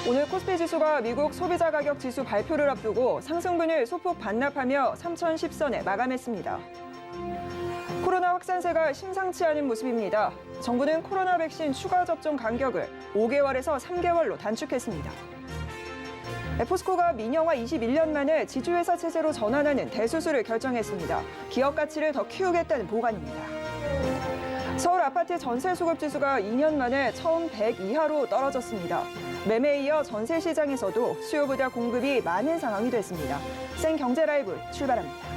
오늘 코스피 지수가 미국 소비자 가격 지수 발표를 앞두고 상승분을 소폭 반납하며 3,010선에 마감했습니다. 코로나 확산세가 심상치 않은 모습입니다. 정부는 코로나 백신 추가 접종 간격을 5개월에서 3개월로 단축했습니다. 포스코가 민영화 21년 만에 지주회사 체제로 전환하는 대수술을 결정했습니다. 기업 가치를 더 키우겠다는 보관입니다. 서울 아파트 전세 수급 지수가 2년 만에 처음 100 이하로 떨어졌습니다. 매매에 이어 전세 시장에서도 수요보다 공급이 많은 상황이 됐습니다. 생경제라이브 출발합니다.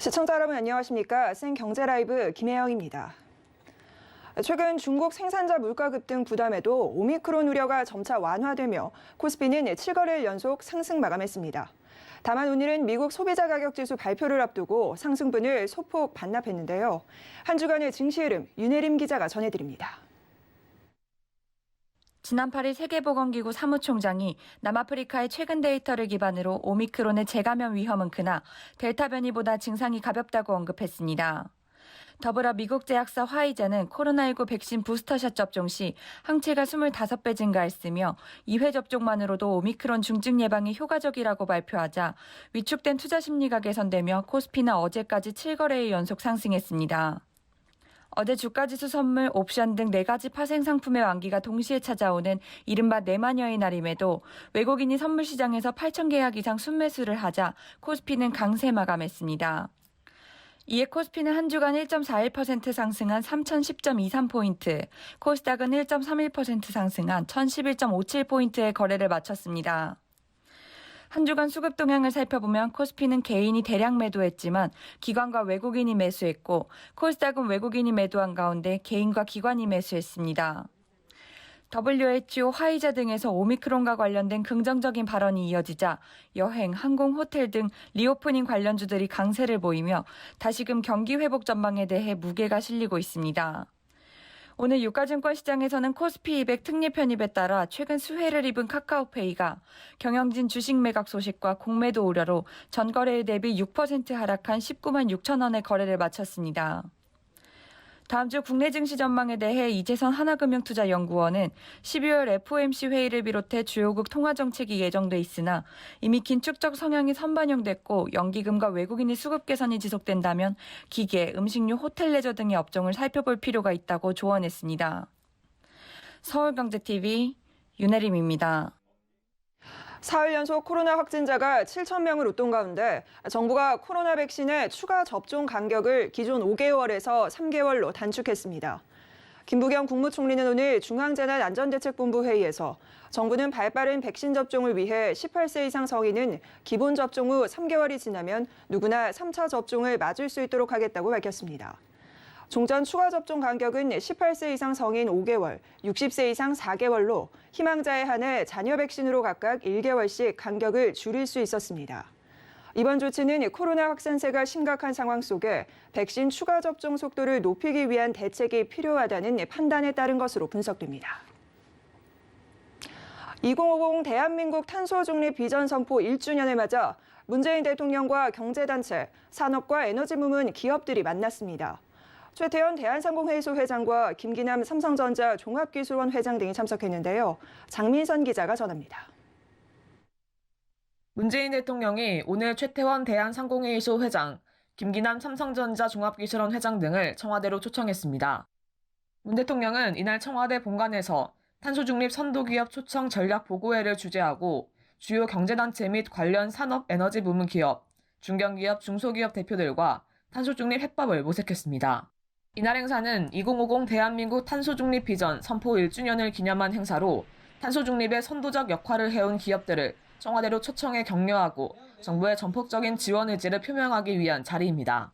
시청자 여러분 안녕하십니까? 생경제라이브 김혜영입니다. 최근 중국 생산자 물가 급등 부담에도 오미크론 우려가 점차 완화되며 코스피는 7거래일 연속 상승 마감했습니다. 다만 오늘은 미국 소비자 가격 지수 발표를 앞두고 상승분을 소폭 반납했는데요. 한 주간의 증시 흐름 윤혜림 기자가 전해드립니다. 지난 8일 세계보건기구 사무총장이 남아프리카의 최근 데이터를 기반으로 오미크론의 재감염 위험은 크나 델타 변이보다 증상이 가볍다고 언급했습니다. 더불어 미국 제약사 화이자는 코로나19 백신 부스터샷 접종 시 항체가 25배 증가했으며 2회 접종만으로도 오미크론 중증 예방에 효과적이라고 발표하자 위축된 투자 심리가 개선되며 코스피는 어제까지 7거래일 연속 상승했습니다. 어제 주가지수 선물, 옵션 등 4가지 파생 상품의 완기가 동시에 찾아오는 이른바 내마녀의 날임에도 외국인이 선물 시장에서 8천 계약 이상 순매수를 하자 코스피는 강세 마감했습니다. 이에 코스피는 한 주간 1.41% 상승한 3,010.23포인트, 코스닥은 1.31% 상승한 1,011.57포인트의 거래를 마쳤습니다. 한 주간 수급 동향을 살펴보면 코스피는 개인이 대량 매도했지만 기관과 외국인이 매수했고 코스닥은 외국인이 매도한 가운데 개인과 기관이 매수했습니다. WHO, 화이자 등에서 오미크론과 관련된 긍정적인 발언이 이어지자 여행, 항공, 호텔 등 리오프닝 관련주들이 강세를 보이며 다시금 경기 회복 전망에 대해 무게가 실리고 있습니다. 오늘 유가증권 시장에서는 코스피 200 특례 편입에 따라 최근 수혜를 입은 카카오페이가 경영진 주식 매각 소식과 공매도 우려로 전거래일 대비 6% 하락한 19만 6천 원의 거래를 마쳤습니다. 다음 주 국내 증시 전망에 대해 이재선 하나금융투자연구원은 12월 FOMC 회의를 비롯해 주요국 통화 정책이 예정돼 있으나 이미 긴축적 성향이 선반영됐고 연기금과 외국인의 수급 개선이 지속된다면 기계, 음식료, 호텔 레저 등의 업종을 살펴볼 필요가 있다고 조언했습니다. 서울경제TV 윤혜림입니다. 사흘 연속 코로나 확진자가 7천 명을 웃돈 가운데 정부가 코로나 백신의 추가 접종 간격을 기존 5개월에서 3개월로 단축했습니다. 김부겸 국무총리는 오늘 중앙재난안전대책본부 회의에서 정부는 발빠른 백신 접종을 위해 18세 이상 성인은 기본 접종 후 3개월이 지나면 누구나 3차 접종을 맞을 수 있도록 하겠다고 밝혔습니다. 종전 추가 접종 간격은 18세 이상 성인 5개월, 60세 이상 4개월로 희망자에 한해 자녀 백신으로 각각 1개월씩 간격을 줄일 수 있었습니다. 이번 조치는 코로나 확산세가 심각한 상황 속에 백신 추가 접종 속도를 높이기 위한 대책이 필요하다는 판단에 따른 것으로 분석됩니다. 2050 대한민국 탄소 중립 비전 선포 1주년을 맞아 문재인 대통령과 경제단체, 산업과 에너지 부문 기업들이 만났습니다. 최태원 대한상공회의소 회장과 김기남 삼성전자 종합기술원 회장 등이 참석했는데요. 장민선 기자가 전합니다. 문재인 대통령이 오늘 최태원 대한상공회의소 회장, 김기남 삼성전자 종합기술원 회장 등을 청와대로 초청했습니다. 문 대통령은 이날 청와대 본관에서 탄소중립 선도기업 초청 전략보고회를 주재하고 주요 경제단체 및 관련 산업 에너지 부문 기업, 중견기업, 중소기업 대표들과 탄소중립 해법을 모색했습니다. 이날 행사는 2050 대한민국 탄소중립 비전 선포 1주년을 기념한 행사로 탄소중립의 선도적 역할을 해온 기업들을 청와대로 초청해 격려하고 정부의 전폭적인 지원 의지를 표명하기 위한 자리입니다.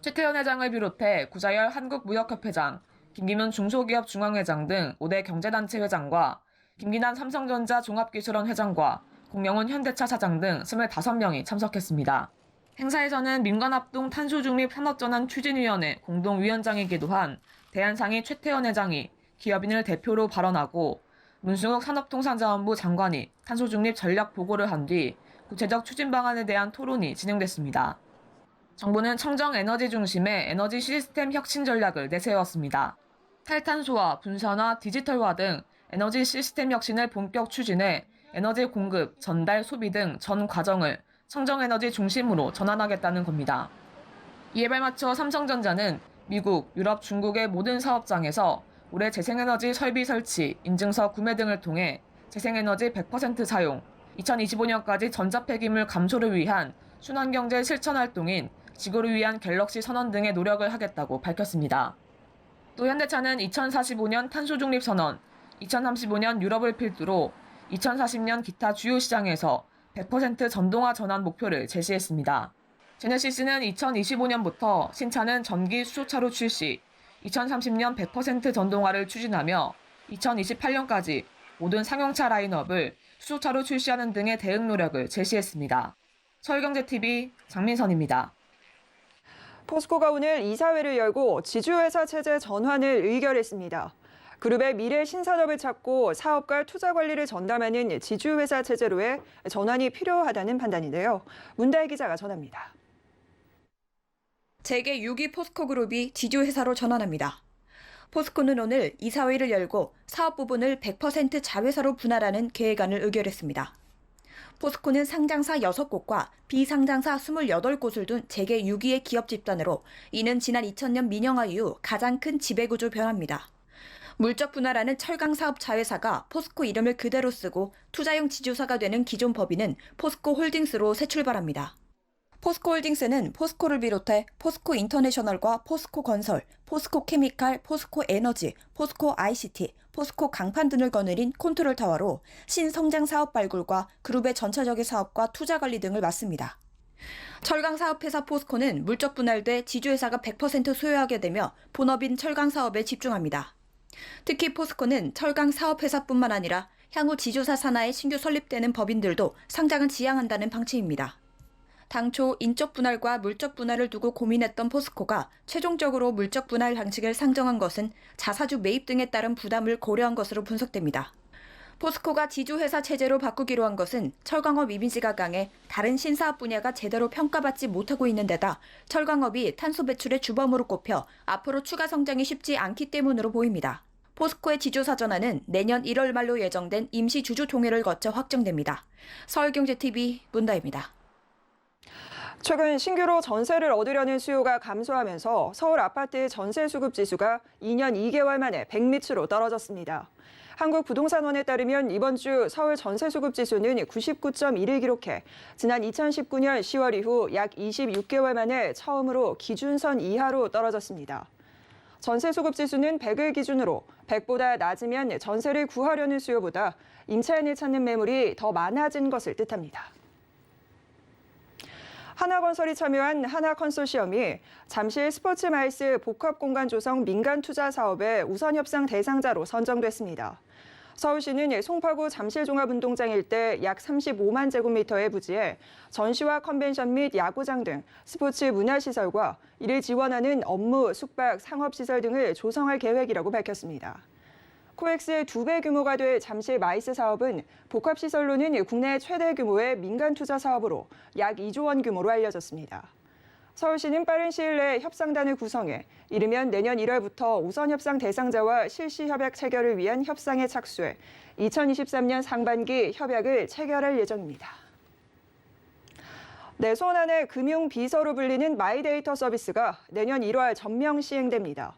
최태원 회장을 비롯해 구자열 한국무역협회장, 김기문 중소기업 중앙회장 등 5대 경제단체 회장과 김기남 삼성전자 종합기술원 회장과 공명훈 현대차 사장 등 25명이 참석했습니다. 행사에서는 민관합동 탄소중립 산업전환 추진위원회 공동위원장이기도 한 대한상의 최태원 회장이 기업인을 대표로 발언하고 문승욱 산업통상자원부 장관이 탄소중립 전략 보고를 한 뒤 구체적 추진 방안에 대한 토론이 진행됐습니다. 정부는 청정 에너지 중심의 에너지 시스템 혁신 전략을 내세웠습니다. 탈탄소화, 분산화, 디지털화 등 에너지 시스템 혁신을 본격 추진해 에너지 공급, 전달, 소비 등 전 과정을 청정에너지 중심으로 전환하겠다는 겁니다. 이에 발맞춰 삼성전자는 미국, 유럽, 중국의 모든 사업장에서 올해 재생에너지 설비 설치, 인증서 구매 등을 통해 재생에너지 100% 사용, 2025년까지 전자폐기물 감소를 위한 순환경제 실천 활동인 지구를 위한 갤럭시 선언 등의 노력을 하겠다고 밝혔습니다. 또 현대차는 2045년 탄소중립 선언, 2035년 유럽을 필두로 2040년 기타 주요 시장에서 100% 전동화 전환 목표를 제시했습니다. 제네시스는 2025년부터 신차는 전기 수소차로 출시, 2030년 100% 전동화를 추진하며 2028년까지 모든 상용차 라인업을 수소차로 출시하는 등의 대응 노력을 제시했습니다. 서울경제TV 장민선입니다. 포스코가 오늘 이사회를 열고 지주회사 체제 전환을 의결했습니다. 그룹의 미래 신산업을 찾고 사업과 투자 관리를 전담하는 지주회사 체제로의 전환이 필요하다는 판단인데요. 문다혜 기자가 전합니다. 재계 6위 포스코그룹이 지주회사로 전환합니다. 포스코는 오늘 이사회를 열고 사업 부분을 100% 자회사로 분할하는 계획안을 의결했습니다. 포스코는 상장사 6곳과 비상장사 28곳을 둔 재계 6위의 기업 집단으로 이는 지난 2000년 민영화 이후 가장 큰 지배구조 변화입니다. 물적 분할하는 철강 사업 자회사가 포스코 이름을 그대로 쓰고 투자용 지주사가 되는 기존 법인은 포스코 홀딩스로 새 출발합니다. 포스코 홀딩스는 포스코를 비롯해 포스코 인터내셔널과 포스코 건설, 포스코 케미칼, 포스코 에너지, 포스코 ICT, 포스코 강판 등을 거느린 컨트롤 타워로 신성장 사업 발굴과 그룹의 전체적인 사업과 투자 관리 등을 맡습니다. 철강 사업회사 포스코는 물적 분할돼 지주회사가 100% 소유하게 되며 본업인 철강 사업에 집중합니다. 특히 포스코는 철강 사업회사뿐만 아니라 향후 지주사 산하에 신규 설립되는 법인들도 상장을 지향한다는 방침입니다. 당초 인적 분할과 물적 분할을 두고 고민했던 포스코가 최종적으로 물적 분할 방식을 상정한 것은 자사주 매입 등에 따른 부담을 고려한 것으로 분석됩니다. 포스코가 지주회사 체제로 바꾸기로 한 것은 철강업 이미지가 강해 다른 신사업 분야가 제대로 평가받지 못하고 있는 데다 철강업이 탄소 배출의 주범으로 꼽혀 앞으로 추가 성장이 쉽지 않기 때문으로 보입니다. 포스코의 지주사 전환은 내년 1월 말로 예정된 임시 주주 동의를 거쳐 확정됩니다. 서울경제TV 문다혜입니다. 최근 신규로 전세를 얻으려는 수요가 감소하면서 서울 아파트 전세 수급 지수가 2년 2개월 만에 100밑으로 떨어졌습니다. 한국부동산원에 따르면 이번 주 서울 전세 수급 지수는 99.1을 기록해 지난 2019년 10월 이후 약 26개월 만에 처음으로 기준선 이하로 떨어졌습니다. 전세 수급 지수는 100을 기준으로 100보다 낮으면 전세를 구하려는 수요보다 임차인을 찾는 매물이 더 많아진 것을 뜻합니다. 하나건설이 참여한 하나컨소시엄이 잠실 스포츠마일스 복합공간 조성 민간 투자 사업의 우선 협상 대상자로 선정됐습니다. 서울시는 송파구 잠실종합운동장 일대 약 35만 제곱미터의 부지에 전시와 컨벤션 및 야구장 등 스포츠 문화시설과 이를 지원하는 업무, 숙박, 상업시설 등을 조성할 계획이라고 밝혔습니다. 코엑스의 2배 규모가 될 잠실 마이스 사업은 복합시설로는 국내 최대 규모의 민간 투자 사업으로 약 2조 원 규모로 알려졌습니다. 서울시는 빠른 시일 내에 협상단을 구성해 이르면 내년 1월부터 우선 협상 대상자와 실시 협약 체결을 위한 협상에 착수해 2023년 상반기 협약을 체결할 예정입니다. 내 손 안의 금융비서로 불리는 마이데이터 서비스가 내년 1월 전면 시행됩니다.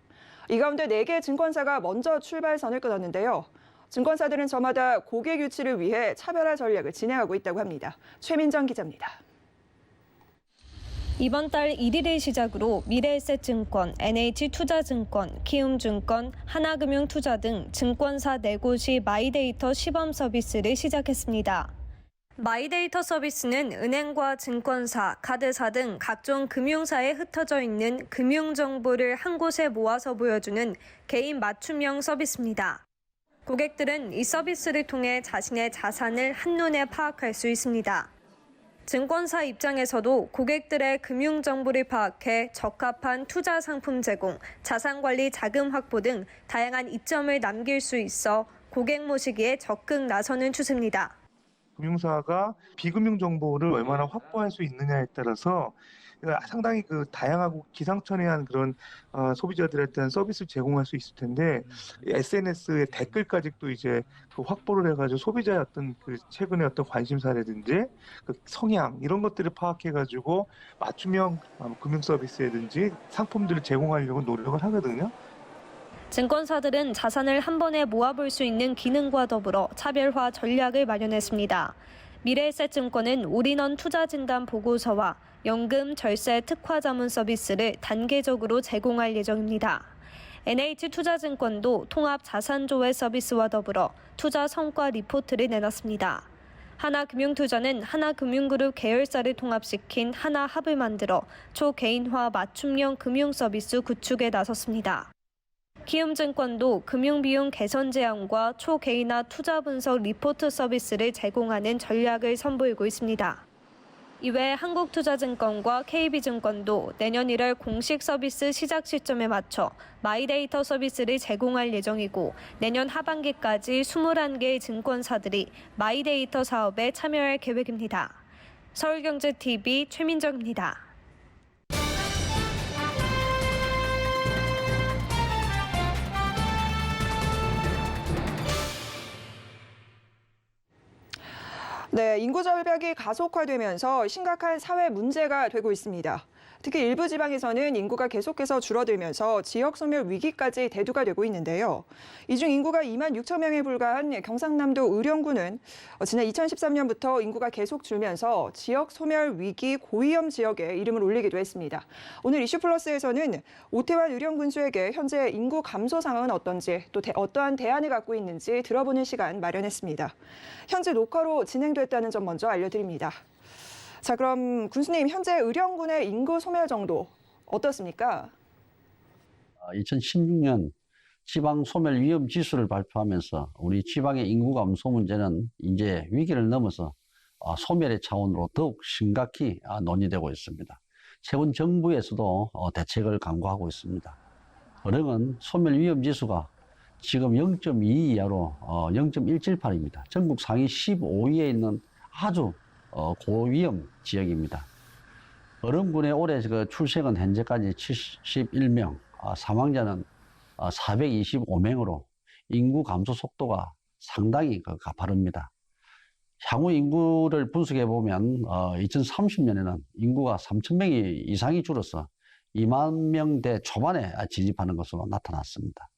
이 가운데 4개 증권사가 먼저 출발선을 끊었는데요. 증권사들은 저마다 고객 유치를 위해 차별화 전략을 진행하고 있다고 합니다. 최민정 기자입니다. 이번 달 1일을 시작으로 미래에셋증권, NH투자증권, 키움증권, 하나금융투자 등 증권사 4곳이 마이데이터 시범 서비스를 시작했습니다. 마이데이터 서비스는 은행과 증권사, 카드사 등 각종 금융사에 흩어져 있는 금융정보를 한 곳에 모아서 보여주는 개인 맞춤형 서비스입니다. 고객들은 이 서비스를 통해 자신의 자산을 한눈에 파악할 수 있습니다. 증권사 입장에서도 고객들의 금융정보를 파악해 적합한 투자 상품 제공, 자산관리 자금 확보 등 다양한 이점을 남길 수 있어 고객 모시기에 적극 나서는 추세입니다. 금융사가 비금융 정보를 얼마나 확보할 수 있느냐에 따라서 상당히 다양하고 기상천외한 그런 소비자들에 대한 서비스를 제공할 수 있을 텐데 SNS의 댓글까지 또 이제 확보를 해가지고 소비자의 어떤 최근의 어떤 관심사라든지 성향 이런 것들을 파악해가지고 맞춤형 금융 서비스라든지 상품들을 제공하려고 노력을 하거든요. 증권사들은 자산을 한 번에 모아볼 수 있는 기능과 더불어 차별화 전략을 마련했습니다. 미래에셋증권은 올인원 투자진단 보고서와 연금, 절세, 특화 자문 서비스를 단계적으로 제공할 예정입니다. NH투자증권도 통합 자산조회 서비스와 더불어 투자 성과 리포트를 내놨습니다. 하나금융투자는 하나금융그룹 계열사를 통합시킨 하나합을 만들어 초개인화 맞춤형 금융 서비스 구축에 나섰습니다. 키움증권도 금융비용 개선 제안과 초개인화 투자 분석 리포트 서비스를 제공하는 전략을 선보이고 있습니다. 이외 한국투자증권과 KB증권도 내년 1월 공식 서비스 시작 시점에 맞춰 마이데이터 서비스를 제공할 예정이고 내년 하반기까지 21개의 증권사들이 마이데이터 사업에 참여할 계획입니다. 서울경제TV 최민정입니다. 네, 인구 절벽이 가속화되면서 심각한 사회 문제가 되고 있습니다. 특히 일부 지방에서는 인구가 계속해서 줄어들면서 지역 소멸 위기까지 대두가 되고 있는데요. 이 중 인구가 2만 6천 명에 불과한 경상남도 의령군은 지난 2013년부터 인구가 계속 줄면서 지역 소멸 위기 고위험 지역에 이름을 올리기도 했습니다. 오늘 이슈플러스에서는 오태환 의령군수에게 현재 인구 감소 상황은 어떤지 또 어떠한 대안을 갖고 있는지 들어보는 시간 마련했습니다. 현재 녹화로 진행됐다는 점 먼저 알려드립니다. 자, 그럼 군수님, 현재 의령군의 인구 소멸 정도 어떻습니까? 2016년 지방 소멸 위험 지수를 발표하면서 우리 지방의 인구 감소 문제는 이제 위기를 넘어서 소멸의 차원으로 더욱 심각히 논의되고 있습니다. 최근 정부에서도 대책을 강구하고 있습니다. 의령은 소멸 위험 지수가 지금 0.2 이하로 0.178입니다. 전국 상위 15위에 있는 아주 고위험 지역입니다. 의령군의 올해 출생은 현재까지 71명, 사망자는 425명으로 인구 감소 속도가 상당히 가파릅니다. 향후 인구를 분석해 보면 2030년에는 인구가 3,000명이 이상이 줄어서 2만 명대 초반에 진입하는 것으로 나타났습니다.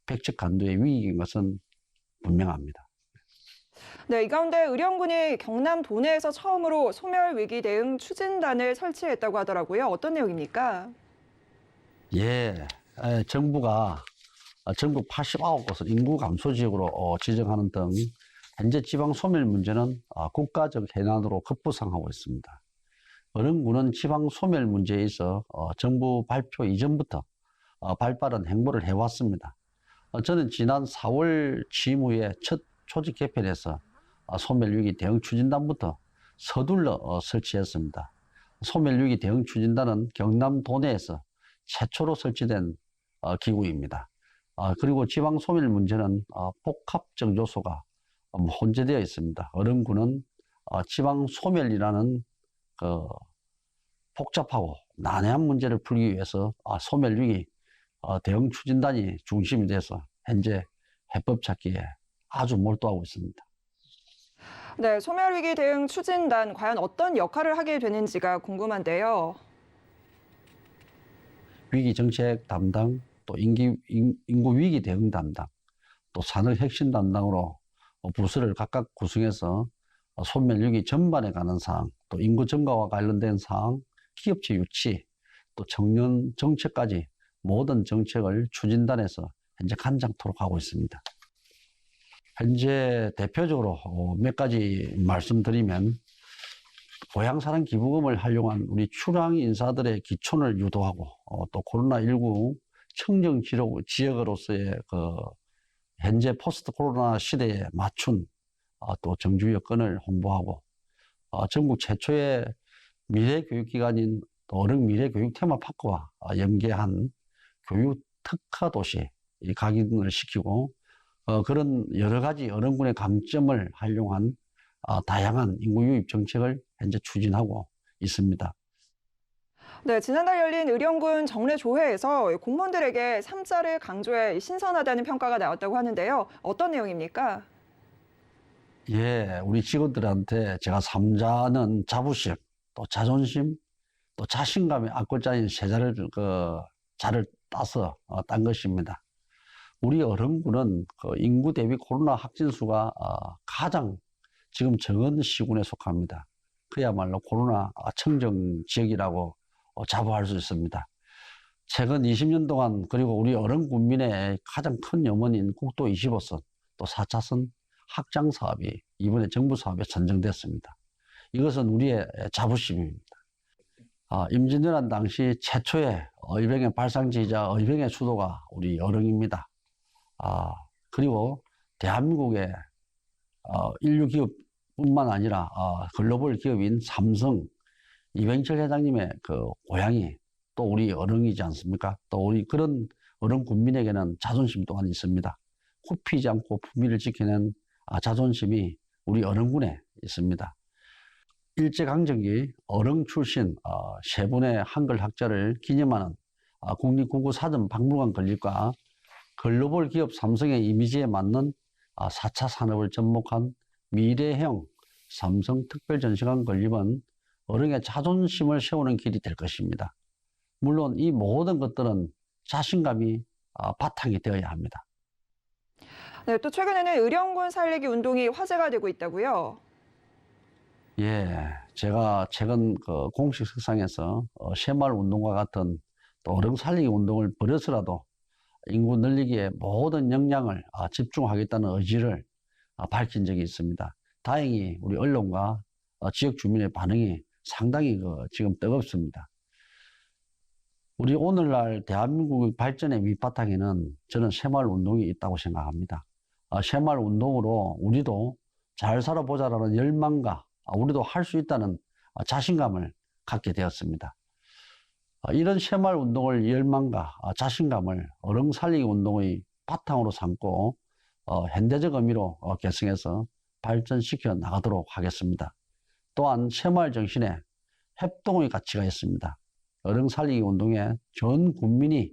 백척간두의 위기인 것은 분명합니다. 네, 이 가운데 의령군이 경남 도내에서 처음으로 소멸 위기 대응 추진단을 설치했다고 하더라고요. 어떤 내용입니까? 예, 정부가 전국 89곳을 인구 감소 지역으로 지정하는 등 현재 지방 소멸 문제는 국가적 해난으로 급부상하고 있습니다. 의령군은 지방 소멸 문제에 있어 정부 발표 이전부터 발빠른 행보를 해왔습니다. 저는 지난 4월 취임 후에 첫 조직 개편에서 소멸위기 대응 추진단부터 서둘러 설치했습니다. 소멸위기 대응 추진단은 경남 도내에서 최초로 설치된 기구입니다. 그리고 지방 소멸 문제는 복합적 요소가 혼재되어 있습니다. 의령군은 지방 소멸이라는 복잡하고 난해한 문제를 풀기 위해서 소멸위기 대응 추진단이 중심이 돼서 현재 해법 찾기에 아주 몰두하고 있습니다. 네, 소멸위기 대응 추진단 과연 어떤 역할을 하게 되는지가 궁금한데요. 위기 정책 담당, 또 인구 위기 대응 담당, 또 산업 혁신 담당으로 부서를 각각 구성해서 소멸6위 전반에 관한 사항, 또 인구 증가와 관련된 사항, 기업체 유치, 또 청년 정책까지 모든 정책을 추진단에서 현재 간장토록 하고 있습니다. 현재 대표적으로 몇 가지 말씀드리면 고향사랑 기부금을 활용한 우리 출향 인사들의 기촌을 유도하고 또 코로나19 청정 지역으로서의 현재 포스트 코로나 시대에 맞춘 또 정주 여건을 홍보하고 전국 최초의 미래교육기관인 어른 미래교육 테마파크와 연계한 교육 특화 도시 각인을 시키고 그런 여러 가지 어른군의 강점을 활용한 다양한 인구 유입 정책을 현재 추진하고 있습니다. 네, 지난달 열린 의령군 정례조회에서 공무원들에게 3자를 강조해 신선하다는 평가가 나왔다고 하는데요. 어떤 내용입니까? 예, 우리 직원들한테 제가 3자는 자부심, 또 자존심, 또 자신감의 앞글자인 세 자를 자를 따서 딴 것입니다. 우리 어른군은 인구 대비 코로나 확진 수가 가장 지금 적은 시군에 속합니다. 그야말로 코로나 청정 지역이라고 자부할 수 있습니다. 최근 20년 동안 그리고 우리 어른 군민의 가장 큰 염원인 국도 25선 또 4차선 확장 사업이 이번에 정부 사업에 선정됐습니다. 이것은 우리의 자부심입니다. 임진왜란 당시 최초의 의병의 발상지이자 의병의 수도가 우리 어릉입니다. 그리고 대한민국의 인류 기업뿐만 아니라 글로벌 기업인 삼성 이병철 회장님의 고향이 또 우리 어릉이지 않습니까? 또 우리 그런 어릉 군민에게는 자존심 또한 있습니다. 굽히지 않고 품위를 지키는 자존심이 우리 어릉군에 있습니다. 일제강점기 어릉 출신 세 분의 한글 학자를 기념하는 국립국어사전 박물관 건립과 글로벌 기업 삼성의 이미지에 맞는 4차 산업을 접목한 미래형 삼성 특별전시관 건립은 어른의 자존심을 세우는 길이 될 것입니다. 물론 이 모든 것들은 자신감이 바탕이 되어야 합니다. 네, 또 최근에는 의령군 살리기 운동이 화제가 되고 있다고요? 예, 제가 최근 공식 석상에서 새마을 운동과 같은 또 어른 살리기 운동을 벌여서라도 인구 늘리기에 모든 역량을 집중하겠다는 의지를 밝힌 적이 있습니다. 다행히 우리 언론과 지역 주민의 반응이 상당히 지금 뜨겁습니다. 우리 오늘날 대한민국의 발전의 밑바탕에는 저는 새마을 운동이 있다고 생각합니다. 새마을 운동으로 우리도 잘 살아보자라는 열망과 우리도 할 수 있다는 자신감을 갖게 되었습니다. 이런 새마을 운동을 열망과 자신감을 어른 살리기 운동의 바탕으로 삼고 현대적 의미로 계승해서 발전시켜 나가도록 하겠습니다. 또한 새마을 정신에 협동의 가치가 있습니다. 어른 살리기 운동에 전 국민이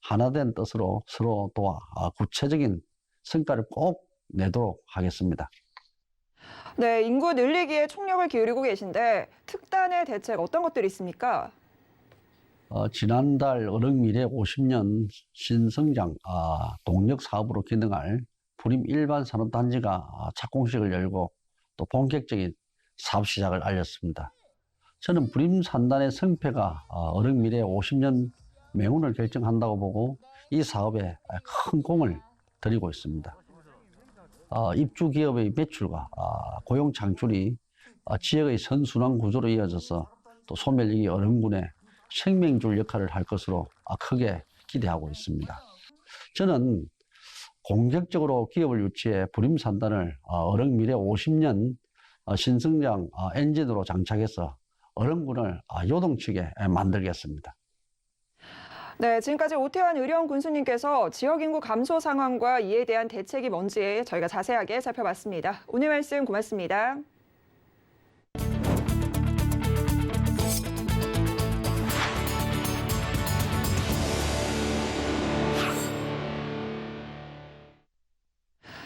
하나된 뜻으로 서로 도와 구체적인 성과를 꼭 내도록 하겠습니다. 네, 인구 늘리기에 총력을 기울이고 계신데 특단의 대책 어떤 것들이 있습니까? 지난달 어릉미래 50년 신성장 동력 사업으로 기능할 불임 일반 산업단지가 착공식을 열고 또 본격적인 사업 시작을 알렸습니다. 저는 불임 산단의 성패가 어릉미래 50년 명운을 결정한다고 보고 이 사업에 큰 공을 들이고 있습니다. 입주 기업의 매출과 고용 창출이 지역의 선순환 구조로 이어져서 또 소멸리기 어릉군의 생명줄 역할을 할 것으로 크게 기대하고 있습니다. 저는 공격적으로 기업을 유치해 불임산단을 어릉미래 50년 신성장 엔진으로 장착해서 어릉군을 요동치게 만들겠습니다. 네, 지금까지 오태환 의령 군수님께서 지역 인구 감소 상황과 이에 대한 대책이 뭔지 저희가 자세하게 살펴봤습니다. 오늘 말씀 고맙습니다.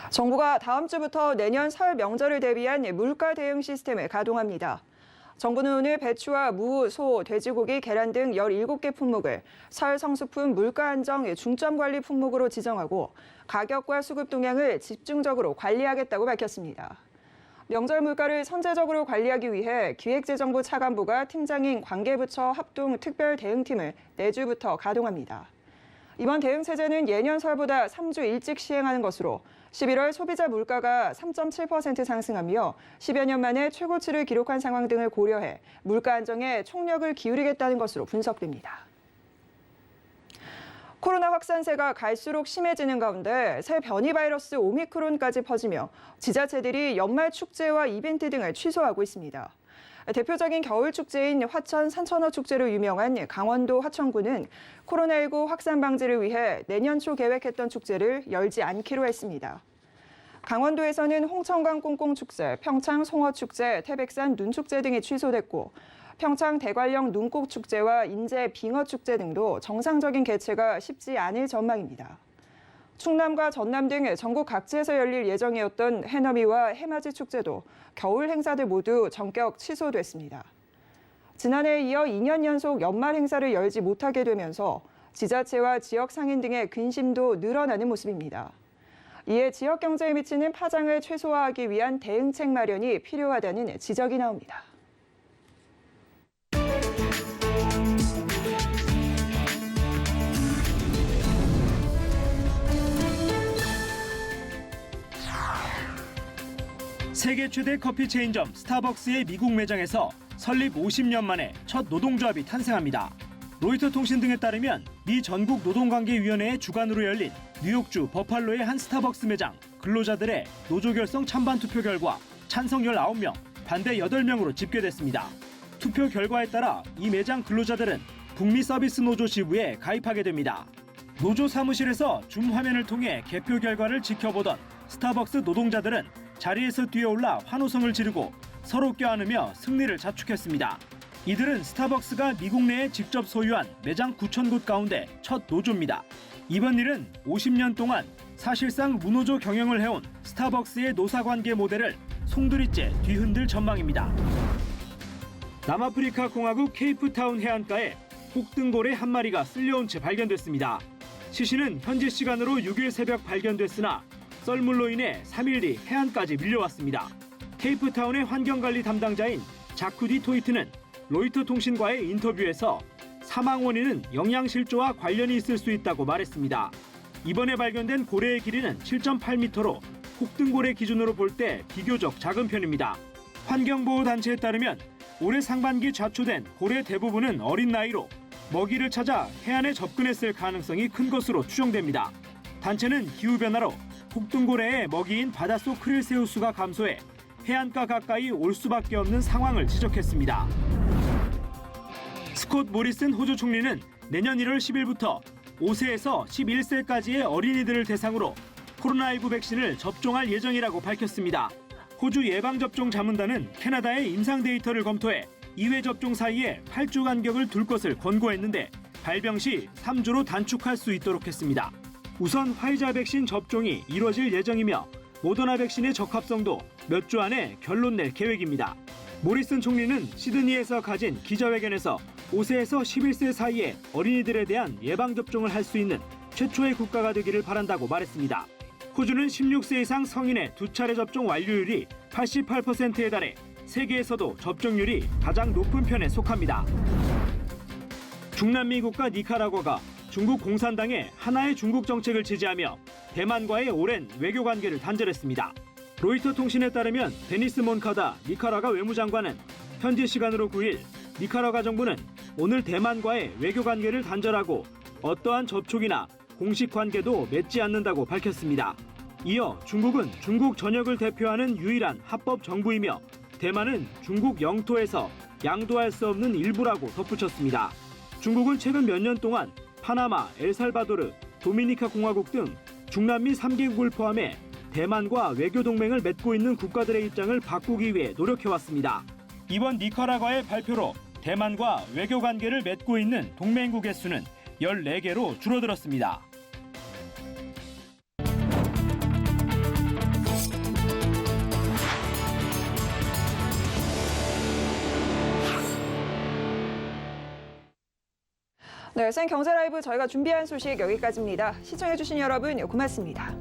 정부가 다음 주부터 내년 설 명절을 대비한 물가 대응 시스템을 가동합니다. 정부는 오늘 배추와 무, 소, 돼지고기, 계란 등 17개 품목을 설 성수품 물가 안정 중점 관리 품목으로 지정하고 가격과 수급 동향을 집중적으로 관리하겠다고 밝혔습니다. 명절 물가를 선제적으로 관리하기 위해 기획재정부 차관부가 팀장인 관계부처 합동 특별 대응팀을 내주부터 가동합니다. 이번 대응 체제는 예년 설보다 3주 일찍 시행하는 것으로 11월 소비자 물가가 3.7% 상승하며 10여 년 만에 최고치를 기록한 상황 등을 고려해 물가 안정에 총력을 기울이겠다는 것으로 분석됩니다. 코로나 확산세가 갈수록 심해지는 가운데 새 변이 바이러스 오미크론까지 퍼지며 지자체들이 연말 축제와 이벤트 등을 취소하고 있습니다. 대표적인 겨울 축제인 화천 산천어 축제로 유명한 강원도 화천군은 코로나19 확산 방지를 위해 내년 초 계획했던 축제를 열지 않기로 했습니다. 강원도에서는 홍천강 꽁꽁축제, 평창 송어축제, 태백산 눈축제 등이 취소됐고 평창 대관령 눈꽃축제와 인제 빙어축제 등도 정상적인 개최가 쉽지 않을 전망입니다. 충남과 전남 등 전국 각지에서 열릴 예정이었던 해넘이와 해맞이 축제도 겨울 행사들 모두 전격 취소됐습니다. 지난해에 이어 2년 연속 연말 행사를 열지 못하게 되면서 지자체와 지역 상인 등의 근심도 늘어나는 모습입니다. 이에 지역 경제에 미치는 파장을 최소화하기 위한 대응책 마련이 필요하다는 지적이 나옵니다. 세계 최대 커피 체인점 스타벅스의 미국 매장에서 설립 50년 만에 첫 노동조합이 탄생합니다. 로이터 통신 등에 따르면 미 전국 노동관계위원회의 주관으로 열린 뉴욕주 버팔로의 한 스타벅스 매장 근로자들의 노조 결성 찬반 투표 결과 찬성 19명, 반대 8명으로 집계됐습니다. 투표 결과에 따라 이 매장 근로자들은 북미 서비스 노조 지부에 가입하게 됩니다. 노조 사무실에서 줌 화면을 통해 개표 결과를 지켜보던 스타벅스 노동자들은 자리에서 뛰어올라 환호성을 지르고 서로 껴안으며 승리를 자축했습니다. 이들은 스타벅스가 미국 내에 직접 소유한 매장 9,000곳 가운데 첫 노조입니다. 이번 일은 50년 동안 사실상 무노조 경영을 해온 스타벅스의 노사관계 모델을 송두리째 뒤흔들 전망입니다. 남아프리카 공화국 케이프타운 해안가에 혹등고래 한 마리가 쓸려온 채 발견됐습니다. 시신은 현지 시간으로 6일 새벽 발견됐으나 썰물로 인해 3일 뒤 해안까지 밀려왔습니다. 케이프타운의 환경관리 담당자인 자쿠디 토이트는 로이터 통신과의 인터뷰에서 사망 원인은 영양실조와 관련이 있을 수 있다고 말했습니다. 이번에 발견된 고래의 길이는 7.8m로 혹등고래 기준으로 볼 때 비교적 작은 편입니다. 환경보호단체에 따르면 올해 상반기 좌초된 고래 대부분은 어린 나이로 먹이를 찾아 해안에 접근했을 가능성이 큰 것으로 추정됩니다. 단체는 기후변화로 혹등고래의 먹이인 바닷속 크릴새우 수가 감소해 해안가 가까이 올 수밖에 없는 상황을 지적했습니다. 스콧 모리슨 호주 총리는 내년 1월 10일부터 5세에서 11세까지의 어린이들을 대상으로 코로나19 백신을 접종할 예정이라고 밝혔습니다. 호주 예방접종 자문단은 캐나다의 임상 데이터를 검토해 2회 접종 사이에 8주 간격을 둘 것을 권고했는데 발병 시 3주로 단축할 수 있도록 했습니다. 우선 화이자 백신 접종이 이뤄질 예정이며 모더나 백신의 적합성도 몇 주 안에 결론 낼 계획입니다. 모리슨 총리는 시드니에서 가진 기자회견에서 5세에서 11세 사이의 어린이들에 대한 예방접종을 할 수 있는 최초의 국가가 되기를 바란다고 말했습니다. 호주는 16세 이상 성인의 2차례 접종 완료율이 88%에 달해 세계에서도 접종률이 가장 높은 편에 속합니다. 중남미 국가 니카라과가 중국 공산당의 하나의 중국 정책을 지지하며 대만과의 오랜 외교 관계를 단절했습니다. 로이터 통신에 따르면 데니스 몬카다 니카라과 외무장관은 현지 시간으로 9일 니카라과 정부는 오늘 대만과의 외교 관계를 단절하고 어떠한 접촉이나 공식 관계도 맺지 않는다고 밝혔습니다. 이어 중국은 중국 전역을 대표하는 유일한 합법 정부이며 대만은 중국 영토에서 양도할 수 없는 일부라고 덧붙였습니다. 중국은 최근 몇 년 동안 파나마, 엘살바도르, 도미니카 공화국 등 중남미 3개국을 포함해 대만과 외교 동맹을 맺고 있는 국가들의 입장을 바꾸기 위해 노력해왔습니다. 이번 니카라과의 발표로 대만과 외교 관계를 맺고 있는 동맹국의 수는 14개로 줄어들었습니다. 네, 생경제라이브 저희가 준비한 소식 여기까지입니다. 시청해주신 여러분 고맙습니다.